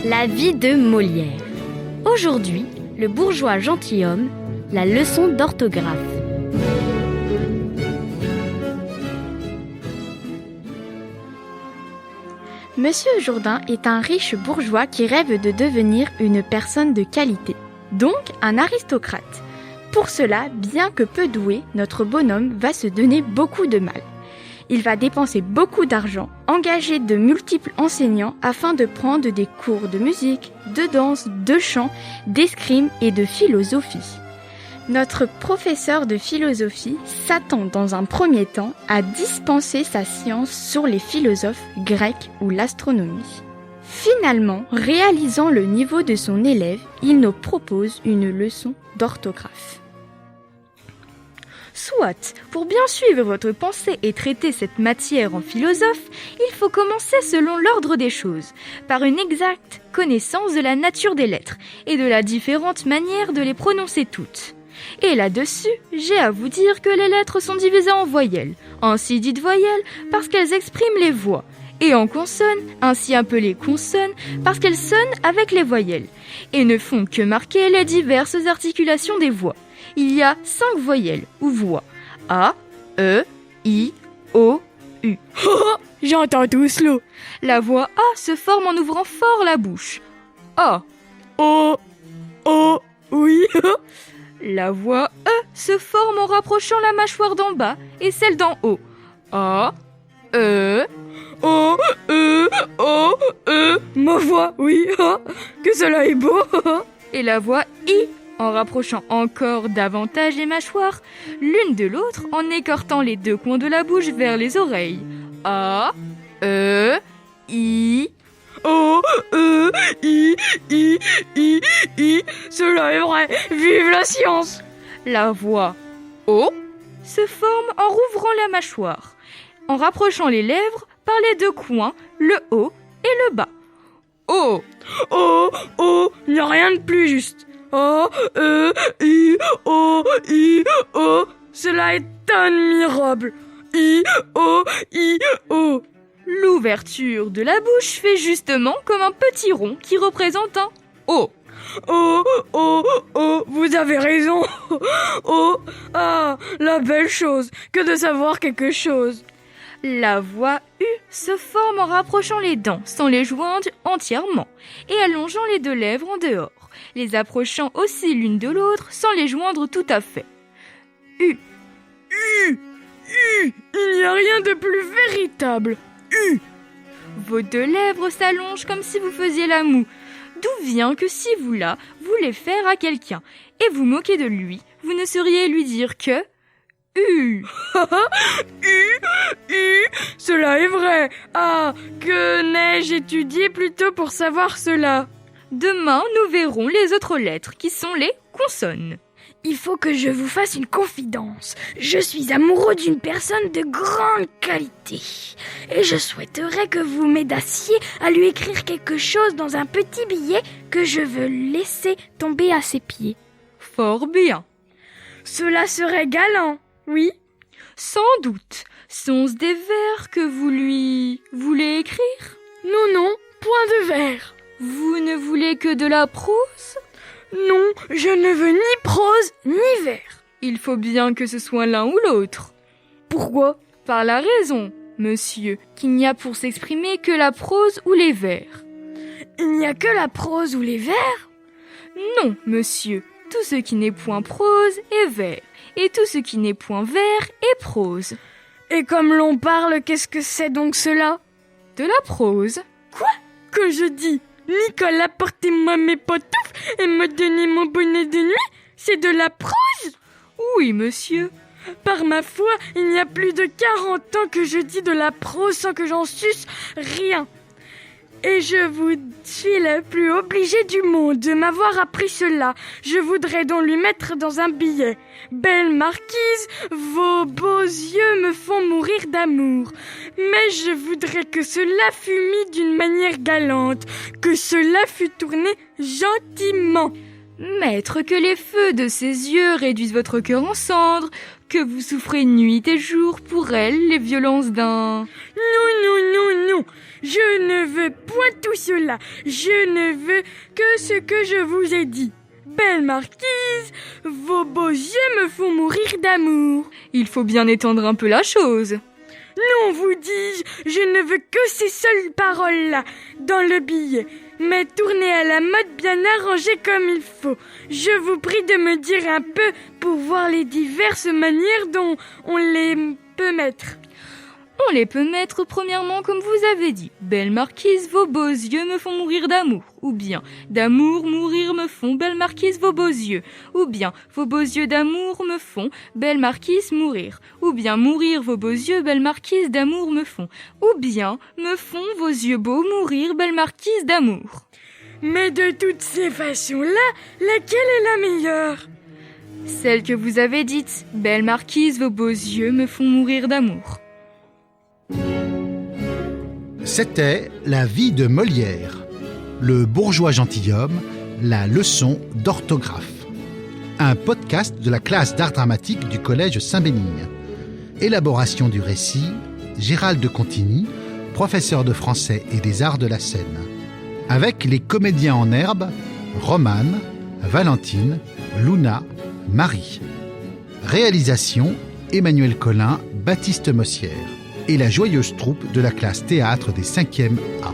La vie de Molière. Aujourd'hui, le bourgeois gentilhomme, la leçon d'orthographe. Monsieur Jourdain est un riche bourgeois qui rêve de devenir une personne de qualité, donc un aristocrate. Pour cela, bien que peu doué, notre bonhomme va se donner beaucoup de mal. Il va dépenser beaucoup d'argent, engager de multiples enseignants afin de prendre des cours de musique, de danse, de chant, d'escrime et de philosophie. Notre professeur de philosophie s'attend dans un premier temps à dispenser sa science sur les philosophes grecs ou l'astronomie. Finalement, réalisant le niveau de son élève, il nous propose une leçon d'orthographe. Soit, pour bien suivre votre pensée et traiter cette matière en philosophe, il faut commencer selon l'ordre des choses, par une exacte connaissance de la nature des lettres et de la différente manière de les prononcer toutes. Et là-dessus, j'ai à vous dire que les lettres sont divisées en voyelles, ainsi dites voyelles parce qu'elles expriment les voix, et en consonnes, ainsi appelées consonnes parce qu'elles sonnent avec les voyelles, et ne font que marquer les diverses articulations des voix. Il y a 5 voyelles ou voix. A, E, I, O, U. J'entends tout slow. La voix A se forme en ouvrant fort la bouche. A. O, oui. La voix E se forme en rapprochant la mâchoire d'en bas et celle d'en haut. A, E, O, ma voix, oui. Que cela est beau. Et la voix I en rapprochant encore davantage les mâchoires, l'une de l'autre, en écartant les deux coins de la bouche vers les oreilles. A, E, I, O, I. Cela est vrai. Vive la science. La voix O se forme en rouvrant la mâchoire, en rapprochant les lèvres par les deux coins, le haut et le bas. O. Il n'y a rien de plus juste. A, E, I, O. Cela est admirable. I, O. L'ouverture de la bouche fait justement comme un petit rond qui représente un O. Vous avez raison. La belle chose que de savoir quelque chose. La voix U se forme en rapprochant les dents sans les joindre entièrement et allongeant les deux lèvres en dehors, les approchant aussi l'une de l'autre sans les joindre tout à fait. U. Il n'y a rien de plus véritable. U. Vos deux lèvres s'allongent comme si vous faisiez la moue, d'où vient que si vous là voulez faire à quelqu'un et vous moquez de lui, vous ne sauriez lui dire que U. Cela est vrai. Que n'ai-je étudié plutôt pour savoir cela? Demain, nous verrons les autres lettres qui sont les consonnes. Il faut que je vous fasse une confidence. Je suis amoureux d'une personne de grande qualité. Et je souhaiterais que vous m'aidassiez à lui écrire quelque chose dans un petit billet que je veux laisser tomber à ses pieds. Fort bien. Cela serait galant, oui? Sans doute. Sont-ce des vers que vous lui voulez écrire? Non, point de vers. Vous ne voulez que de la prose? Non, je ne veux ni prose ni vers. Il faut bien que ce soit l'un ou l'autre. Pourquoi? Par la raison, monsieur, qu'il n'y a pour s'exprimer que la prose ou les vers. Il n'y a que la prose ou les vers? Non, monsieur, tout ce qui n'est point prose est vers, et tout ce qui n'est point vers est prose. Et comme l'on parle, qu'est-ce que c'est donc cela? De la prose. Quoi? Que je dis Nicolas, portez-moi mes pantoufles et me donnez mon bonnet de nuit, c'est de la prose? Oui, monsieur. Par ma foi, il y a plus de 40 ans que je dis de la prose sans que j'en suce rien. Et je vous suis la plus obligée du monde de m'avoir appris cela. Je voudrais donc lui mettre dans un billet. Belle marquise, vos beaux yeux me font mourir d'amour. Mais je voudrais que cela fût mis d'une manière galante, que cela fût tourné gentiment. Maître, que les feux de ses yeux réduisent votre cœur en cendres, que vous souffrez nuit et jour pour elle les violences d'un... Non, non, je ne veux point tout cela. Je ne veux que ce que je vous ai dit. Belle marquise, vos beaux yeux me font mourir d'amour. Il faut bien étendre un peu la chose. Non, vous dis-je, je ne veux que ces seules paroles-là dans le billet, mais tournées à la mode, bien arrangées comme il faut. Je vous prie de me dire un peu pour voir les diverses manières dont on les peut mettre. On les peut mettre premièrement comme vous avez dit. Belle marquise, vos beaux yeux me font mourir d'amour. Ou bien, d'amour mourir me font, belle marquise, vos beaux yeux. Ou bien, vos beaux yeux d'amour me font, belle marquise, mourir. Ou bien, mourir vos beaux yeux, belle marquise, d'amour me font. Ou bien, me font vos yeux beaux mourir, belle marquise, d'amour. Mais de toutes ces façons-là, laquelle est la meilleure ? Celle que vous avez dite. Belle marquise, vos beaux yeux me font mourir d'amour. C'était La vie de Molière, le bourgeois gentilhomme, la leçon d'orthographe. Un podcast de la classe d'art dramatique du collège Saint-Bénigne. Élaboration du récit, Gérald de Contigny, professeur de français et des arts de la scène. Avec les comédiens en herbe, Romane, Valentine, Luna, Marie. Réalisation, Emmanuel Collin, Baptiste Mossière. Et la joyeuse troupe de la classe théâtre des 5e A.